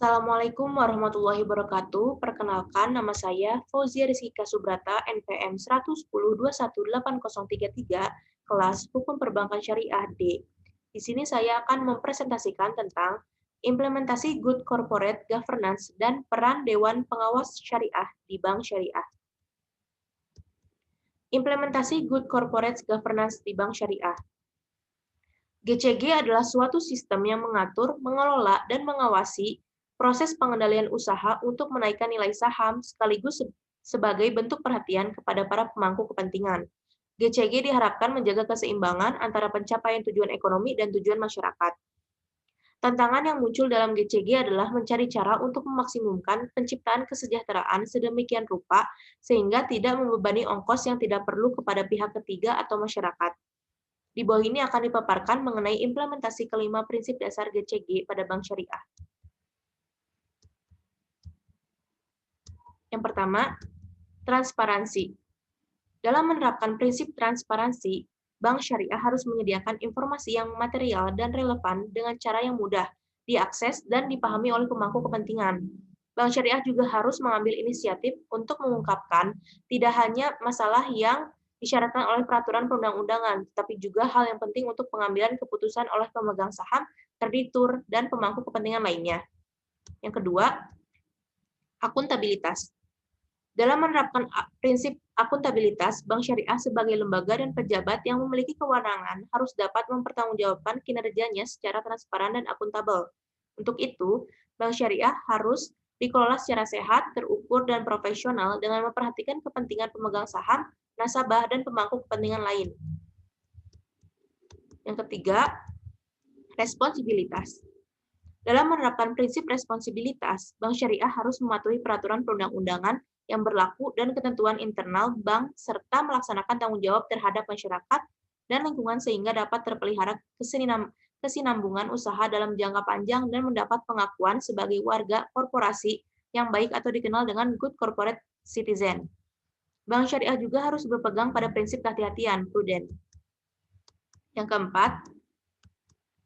Assalamualaikum warahmatullahi wabarakatuh. Perkenalkan, nama saya Fauzia Rizkika Subrata, NPM 110218033, kelas Hukum Perbankan Syariah D. Di sini saya akan mempresentasikan tentang implementasi Good Corporate Governance dan peran Dewan Pengawas Syariah di Bank Syariah. Implementasi Good Corporate Governance di Bank Syariah. GCG adalah suatu sistem yang mengatur, mengelola, dan mengawasi proses pengendalian usaha untuk menaikkan nilai saham sekaligus sebagai bentuk perhatian kepada para pemangku kepentingan. GCG diharapkan menjaga keseimbangan antara pencapaian tujuan ekonomi dan tujuan masyarakat. Tantangan yang muncul dalam GCG adalah mencari cara untuk memaksimumkan penciptaan kesejahteraan sedemikian rupa sehingga tidak membebani ongkos yang tidak perlu kepada pihak ketiga atau masyarakat. Di bawah ini akan dipaparkan mengenai implementasi kelima prinsip dasar GCG pada Bank Syariah. Yang pertama, transparansi. Dalam menerapkan prinsip transparansi, Bank Syariah harus menyediakan informasi yang material dan relevan dengan cara yang mudah diakses dan dipahami oleh pemangku kepentingan. Bank Syariah juga harus mengambil inisiatif untuk mengungkapkan tidak hanya masalah yang disyaratkan oleh peraturan perundang-undangan, tapi juga hal yang penting untuk pengambilan keputusan oleh pemegang saham, kreditur, dan pemangku kepentingan lainnya. Yang kedua, akuntabilitas. Dalam menerapkan prinsip akuntabilitas, Bank Syariah sebagai lembaga dan pejabat yang memiliki kewenangan harus dapat mempertanggungjawabkan kinerjanya secara transparan dan akuntabel. Untuk itu, Bank Syariah harus dikelola secara sehat, terukur, dan profesional dengan memperhatikan kepentingan pemegang saham, nasabah, dan pemangku kepentingan lain. Yang ketiga, responsibilitas. Dalam menerapkan prinsip responsibilitas, Bank Syariah harus mematuhi peraturan perundang-undangan yang berlaku dan ketentuan internal bank serta melaksanakan tanggung jawab terhadap masyarakat dan lingkungan sehingga dapat terpelihara kesinambungan usaha dalam jangka panjang dan mendapat pengakuan sebagai warga korporasi yang baik atau dikenal dengan good corporate citizen. Bank Syariah juga harus berpegang pada prinsip kehati-hatian, prudent. Yang keempat,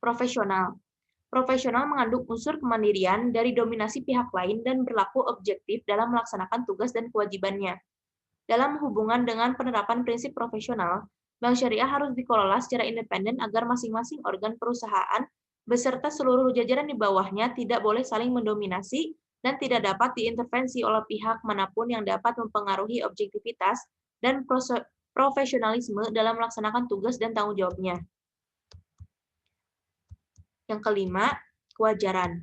profesional. Profesional mengandung unsur kemandirian dari dominasi pihak lain dan berlaku objektif dalam melaksanakan tugas dan kewajibannya. Dalam hubungan dengan penerapan prinsip profesional, Bank Syariah harus dikelola secara independen agar masing-masing organ perusahaan beserta seluruh jajaran di bawahnya tidak boleh saling mendominasi dan tidak dapat diintervensi oleh pihak manapun yang dapat mempengaruhi objektivitas dan profesionalisme dalam melaksanakan tugas dan tanggung jawabnya. Yang kelima, kewajaran.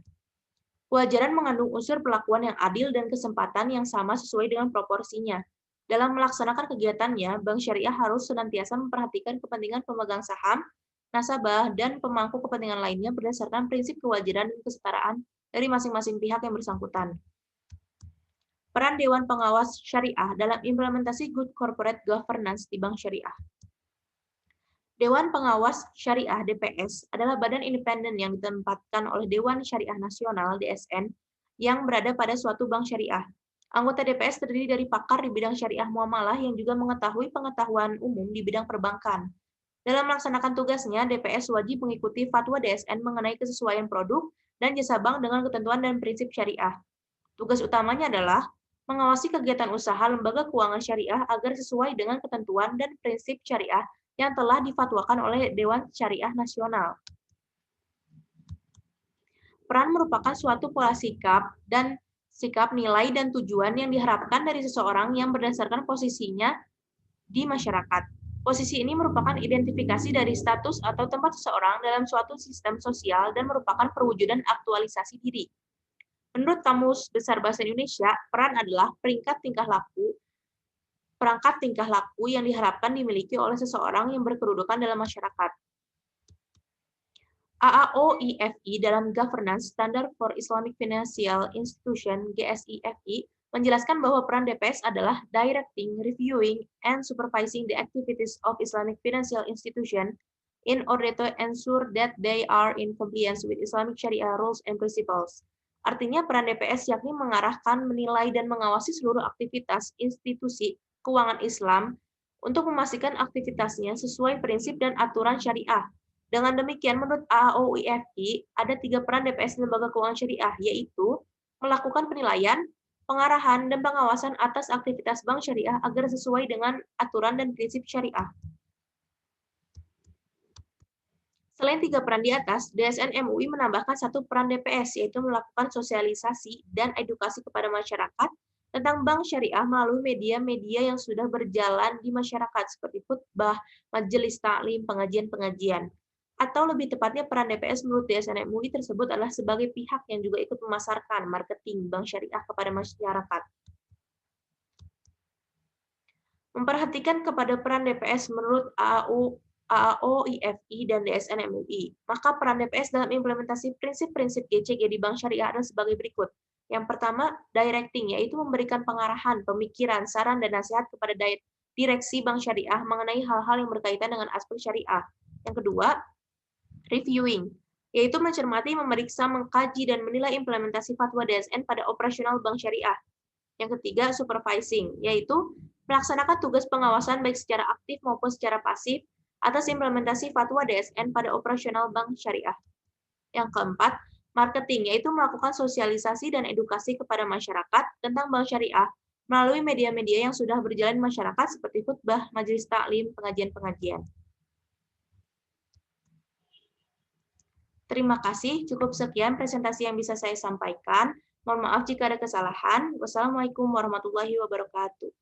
Kewajaran mengandung unsur perlakuan yang adil dan kesempatan yang sama sesuai dengan proporsinya. Dalam melaksanakan kegiatannya, Bank Syariah harus senantiasa memperhatikan kepentingan pemegang saham, nasabah, dan pemangku kepentingan lainnya berdasarkan prinsip kewajaran dan kesetaraan dari masing-masing pihak yang bersangkutan. Peran Dewan Pengawas Syariah dalam implementasi Good Corporate Governance di Bank Syariah. Dewan Pengawas Syariah (DPS) adalah badan independen yang ditempatkan oleh Dewan Syariah Nasional (DSN) yang berada pada suatu bank syariah. Anggota DPS terdiri dari pakar di bidang syariah muamalah yang juga mengetahui pengetahuan umum di bidang perbankan. Dalam melaksanakan tugasnya, DPS wajib mengikuti fatwa DSN mengenai kesesuaian produk dan jasa bank dengan ketentuan dan prinsip syariah. Tugas utamanya adalah mengawasi kegiatan usaha lembaga keuangan syariah agar sesuai dengan ketentuan dan prinsip syariah yang telah difatwakan oleh Dewan Syariah Nasional. Peran merupakan suatu pola sikap, nilai, dan tujuan yang diharapkan dari seseorang yang berdasarkan posisinya di masyarakat. Posisi ini merupakan identifikasi dari status atau tempat seseorang dalam suatu sistem sosial dan merupakan perwujudan aktualisasi diri. Menurut Kamus Besar Bahasa Indonesia, peran adalah perangkat tingkah laku yang diharapkan dimiliki oleh seseorang yang berkedudukan dalam masyarakat. AAOIFI dalam Governance Standard for Islamic Financial Institution (GSIFI) menjelaskan bahwa peran DPS adalah directing, reviewing, and supervising the activities of Islamic financial institution in order to ensure that they are in compliance with Islamic Sharia rules and principles. Artinya peran DPS yakni mengarahkan, menilai, dan mengawasi seluruh aktivitas institusi keuangan Islam untuk memastikan aktivitasnya sesuai prinsip dan aturan syariah Dengan demikian, menurut AAOIFI, ada 3 peran DPS di Lembaga Keuangan Syariah, yaitu melakukan penilaian, pengarahan, dan pengawasan atas aktivitas bank syariah agar sesuai dengan aturan dan prinsip syariah. Selain 3 peran di atas, DSN MUI menambahkan 1 peran DPS, yaitu melakukan sosialisasi dan edukasi kepada masyarakat tentang bank syariah melalui media-media yang sudah berjalan di masyarakat, seperti khutbah, majelis taklim, pengajian-pengajian. Atau lebih tepatnya, peran DPS menurut DSN MUI tersebut adalah sebagai pihak yang juga ikut memasarkan marketing bank syariah kepada masyarakat. Memperhatikan kepada peran DPS menurut AAOIFI dan DSN MUI, maka peran DPS dalam implementasi prinsip-prinsip GCG di bank syariah adalah sebagai berikut. Yang pertama, directing, yaitu memberikan pengarahan, pemikiran, saran, dan nasihat kepada direksi bank syariah mengenai hal-hal yang berkaitan dengan aspek syariah. Yang kedua, reviewing, yaitu mencermati, memeriksa, mengkaji, dan menilai implementasi fatwa DSN pada operasional bank syariah. Yang ketiga, supervising, yaitu melaksanakan tugas pengawasan baik secara aktif maupun secara pasif atas implementasi fatwa DSN pada operasional bank syariah. Yang keempat, marketing, yaitu melakukan sosialisasi dan edukasi kepada masyarakat tentang bank syariah melalui media-media yang sudah berjalan di masyarakat seperti khutbah, majelis taklim, pengajian-pengajian. Terima kasih, cukup sekian presentasi yang bisa saya sampaikan. Mohon maaf jika ada kesalahan. Wassalamualaikum warahmatullahi wabarakatuh.